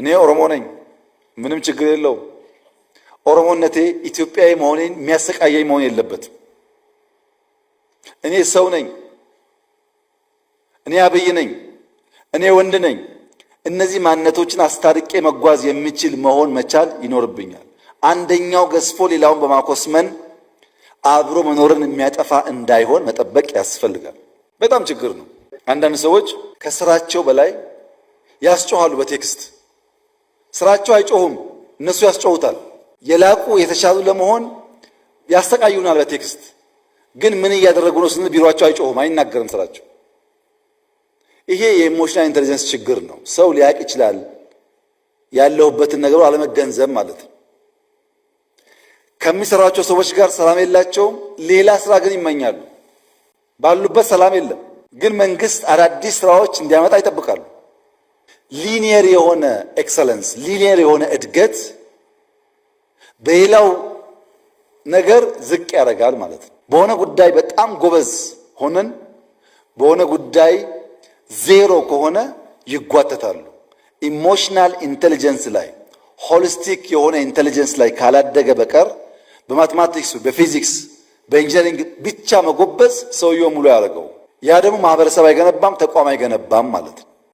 እኔ ኦሮሞ ነኝ፣ ምንም ችግር የለው። ኦሮሞነቴ ኢትዮጵያዊ መሆኔን የሚያሰቃየኝ መሆን የለበትም። እኔ ሰው ነኝ፣ እኔ አብይ ነኝ፣ እኔ ወንድ ነኝ። እነዚህ ማንነቶችን አስታርቄ መጓዝ የሚችል መሆን መቻል ይኖርብኛል። አንደኛው ገዝፎ ሌላውን በማኮስመን አብሮ መኖርን የሚያጠፋ እንዳይሆን መጠበቅ ያስፈልጋል። በጣም ችግር ነው። አንዳንድ ሰዎች ከስራቸው በላይ ያስጮሃሉ። በቴክስት ስራቸው አይጮሁም፣ እነሱ ያስጮሁታል። የላቁ የተሻሉ ለመሆን ያስተቃዩናል። በቴክስት ግን ምን እያደረጉ ነው ስንል ቢሮአቸው አይጮሁም፣ አይናገርም ስራቸው። ይሄ የኢሞሽናል ኢንተለጀንስ ችግር ነው። ሰው ሊያቅ ይችላል ያለሁበትን ነገሩ አለመገንዘብ ማለት ነው። ከሚሰራቸው ሰዎች ጋር ሰላም የላቸውም፣ ሌላ ስራ ግን ይመኛሉ። ባሉበት ሰላም የለም፣ ግን መንግስት አዳዲስ ስራዎች እንዲያመጣ ይጠብቃሉ። ሊኒየር የሆነ ኤክሰለንስ፣ ሊኒየር የሆነ እድገት በሌላው ነገር ዝቅ ያደርጋል ማለት ነው። በሆነ ጉዳይ በጣም ጎበዝ ሆነን በሆነ ጉዳይ ዜሮ ከሆነ ይጓተታሉ። ኢሞሽናል ኢንቴሊጀንስ ላይ ሆሊስቲክ የሆነ ኢንቴሊጀንስ ላይ ካላደገ በቀር በማትማቲክስ፣ በፊዚክስ፣ በኢንጂነሪንግ ብቻ መጎበዝ ሰውየው ሙሉ ያደርገው። ያ ደግሞ ማህበረሰብ አይገነባም፣ ተቋም አይገነባም ማለት ነው።